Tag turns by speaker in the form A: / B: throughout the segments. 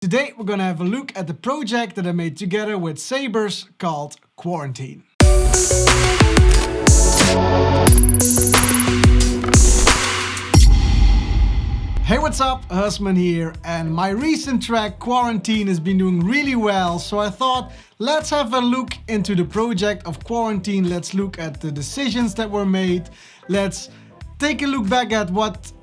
A: Today we're gonna have a look at the project that I made together with SABERZ called Quarantine. Hey, what's up? Husman here, and my recent track Quarantine has been doing really well, so I thought let's have a look into the project of Quarantine. Let's look at the decisions that were made. Let's take a look back at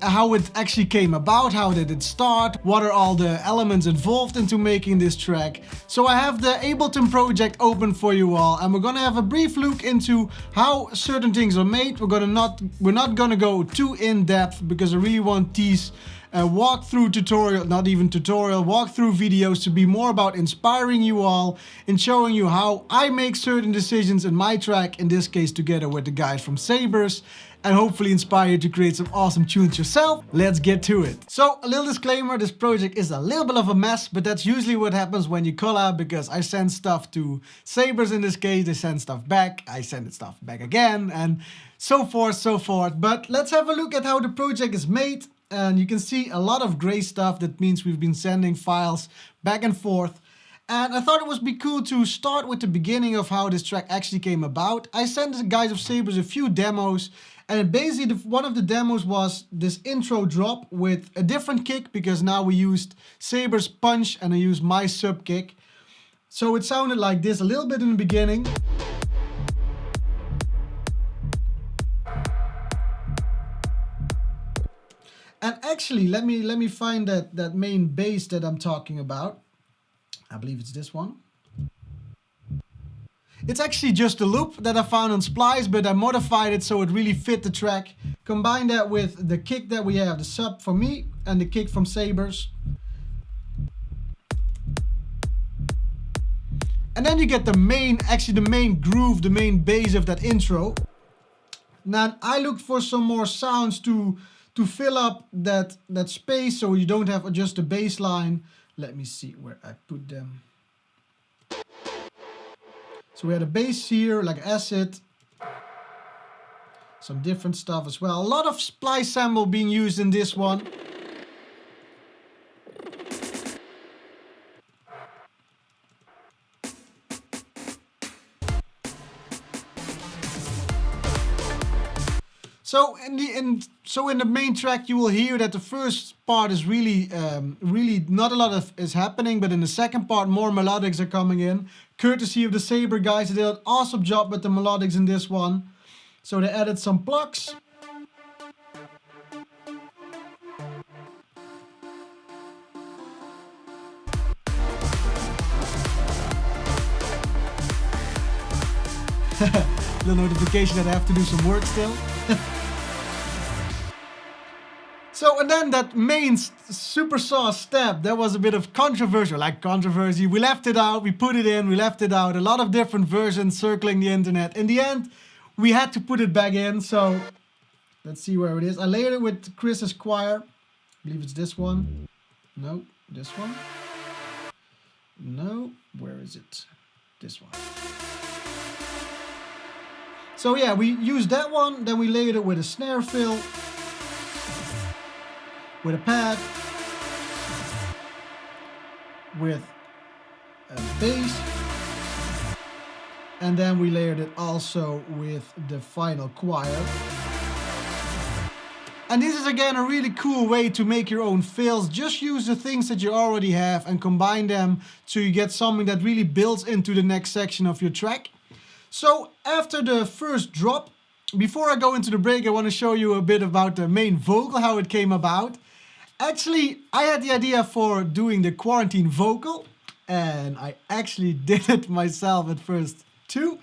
A: how it actually came about, how did it start, what are all the elements involved into making this track. So I have the Ableton project open for you all, and we're gonna have a brief look into how certain things are made. We're not gonna go too in depth because I really want these walkthrough videos to be more about inspiring you all and showing you how I make certain decisions in my track, in this case together with the guys from SABERZ, and hopefully inspire you to create some awesome tunes yourself. Let's get to it. So, a little disclaimer, this project is a little bit of a mess, but that's usually what happens when you collab, because I send stuff to SABERZ in this case, they send stuff back, I send stuff back again, and so forth. But let's have a look at how the project is made. And you can see a lot of gray stuff. That means we've been sending files back and forth. And I thought it would be cool to start with the beginning of how this track actually came about. I sent the guys of SABERZ a few demos, and basically one of the demos was this intro drop with a different kick, because now we used SABERZ punch and I used my sub kick. So it sounded like this a little bit in the beginning. And actually, let me find that main bass that I'm talking about. I believe it's this one. It's actually just a loop that I found on Splice, but I modified it so it really fit the track. Combine that with the kick that we have, the sub for me, and the kick from SABERZ. And then you get the main groove, the main bass of that intro. Now I looked for some more sounds to fill up that space, so you don't have just a bass line. Let me see where I put them. So we had a bass here, like acid. Some different stuff as well. A lot of splice sample being used in this one. So in the main track, you will hear that the first part is really not a lot is happening, but in the second part, more melodics are coming in, courtesy of the SABERZ guys. They did an awesome job with the melodics in this one. So they added some plucks. Little notification that I have to do some work still. So, and then that main super sauce step, that was a bit of controversy. We left it out, we put it in, we left it out. A lot of different versions circling the internet. In the end, we had to put it back in, so let's see where it is. I layered it with Chris's choir. I believe it's this one. No, this one. No, where is it? This one. So yeah, we used that one, then we layered it with a snare fill, with a pad, with a bass, and then we layered it also with the final choir. And this is again a really cool way to make your own fills. Just use the things that you already have and combine them so you get something that really builds into the next section of your track. So after the first drop, before I go into the break, I want to show you a bit about the main vocal, how it came about. Actually, I had the idea for doing the Quarantine vocal, and I actually did it myself at first too.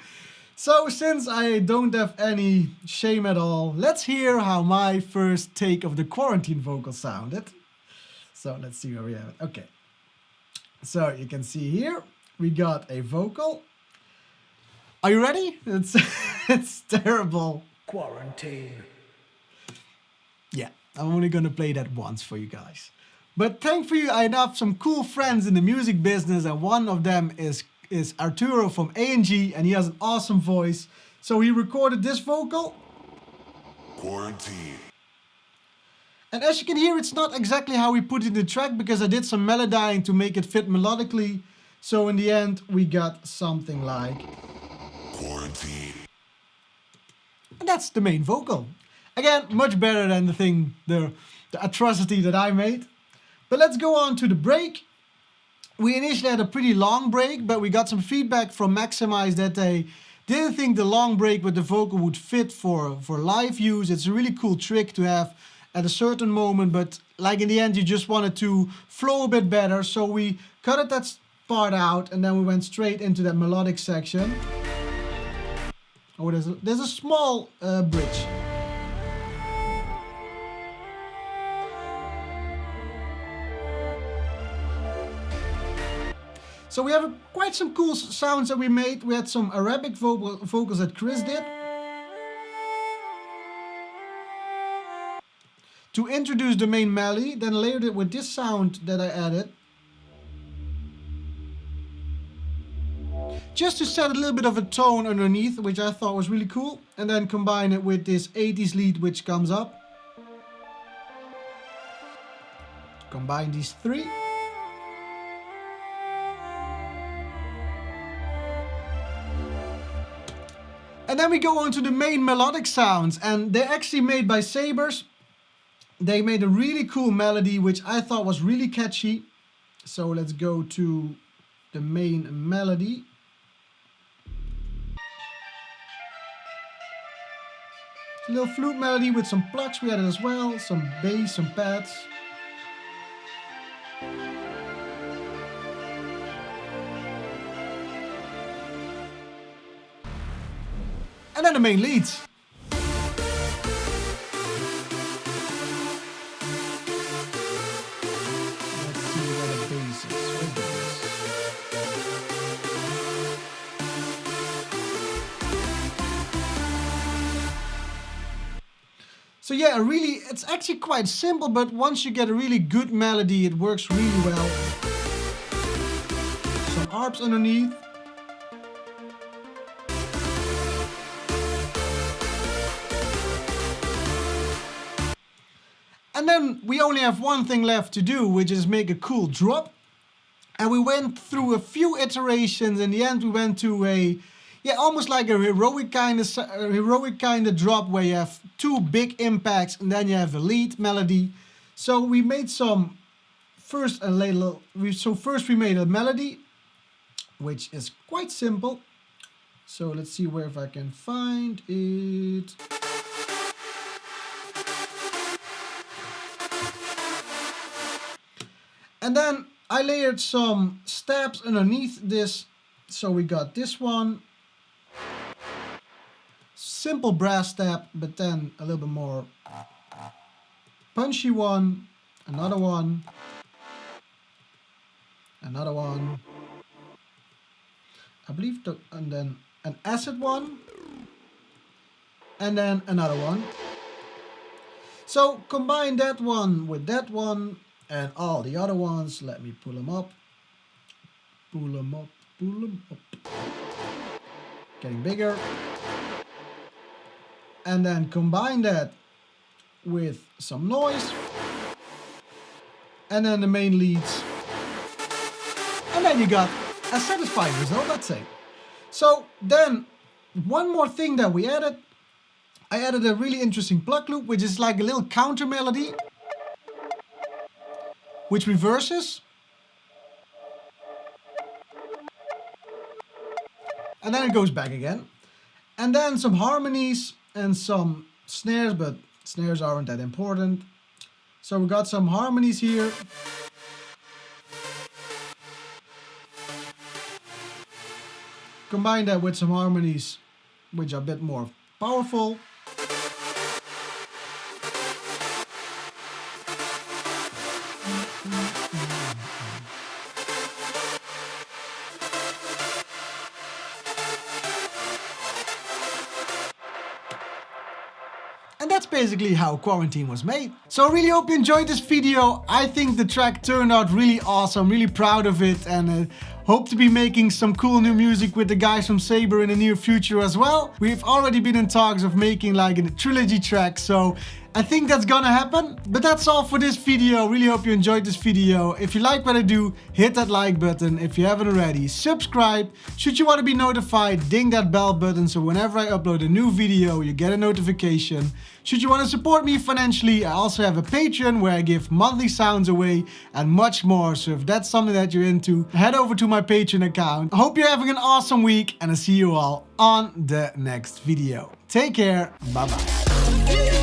A: So since I don't have any shame at all, let's hear how my first take of the Quarantine vocal sounded. So let's see where we have it. Okay. So you can see here, we got a vocal. Are you ready? It's terrible.
B: Quarantine.
A: Yeah, I'm only gonna play that once for you guys. But thankfully I have some cool friends in the music business, and one of them is Arturo from A&G, and he has an awesome voice. So he recorded this vocal.
B: Quarantine.
A: And as you can hear, it's not exactly how we put it in the track because I did some melodying to make it fit melodically. So in the end, we got something like Quarantine. And that's the main vocal. Again, much better than the atrocity that I made. But let's go on to the break. We initially had a pretty long break, but we got some feedback from Maximize that they didn't think the long break with the vocal would fit for live use. It's a really cool trick to have at a certain moment, but like in the end you just wanted to flow a bit better. So we cut that part out and then we went straight into that melodic section. Oh, there's a small bridge. So we have quite some cool sounds that we made. We had some Arabic vocals that Chris did. To introduce the main melody, then layered it with this sound that I added. Just to set a little bit of a tone underneath, which I thought was really cool. And then combine it with this 80s lead which comes up. Combine these three. And then we go on to the main melodic sounds, and they're actually made by SABERZ. They made a really cool melody which I thought was really catchy. So let's go to the main melody. A little flute melody with some plucks we added as well, some bass, some pads. And then the main leads. Let's see where the bass is. Where's the bass? So yeah, really, it's actually quite simple, but once you get a really good melody, it works really well. Some arps underneath. And then we only have one thing left to do, which is make a cool drop. And we went through a few iterations. In the end, we went to almost like a heroic kind of drop where you have two big impacts and then you have a lead melody. So we made some first we made a melody, which is quite simple. So let's see where if I can find it. And then I layered some stabs underneath this. So we got this one. Simple brass stab, but then a little bit more punchy one. Another one. Another one. I believe and then an acid one. And then another one. So combine that one with that one. And all the other ones, let me pull them up. Pull them up, pull them up. Getting bigger. And then combine that with some noise. And then the main leads. And then you got a satisfying result, let's say. So then, one more thing that we added. I added a really interesting pluck loop, which is like a little counter melody. Which reverses. And then it goes back again. And then some harmonies and some snares, but snares aren't that important. So we got some harmonies here. Combine that with some harmonies which are a bit more powerful. And that's basically how Quarantine was made. So I really hope you enjoyed this video. I think the track turned out really awesome, really proud of it, and hope to be making some cool new music with the guys from Saber in the near future as well. We've already been in talks of making like a trilogy track, so I think that's gonna happen. But that's all for this video. Really hope you enjoyed this video. If you like what I do, hit that like button. If you haven't already, subscribe. Should you want to be notified, ding that bell button so whenever I upload a new video, you get a notification. Should you want to support me financially, I also have a Patreon where I give monthly sounds away and much more. So if that's something that you're into, head over to my Patreon account. I hope you're having an awesome week and I'll see you all on the next video. Take care. Bye bye.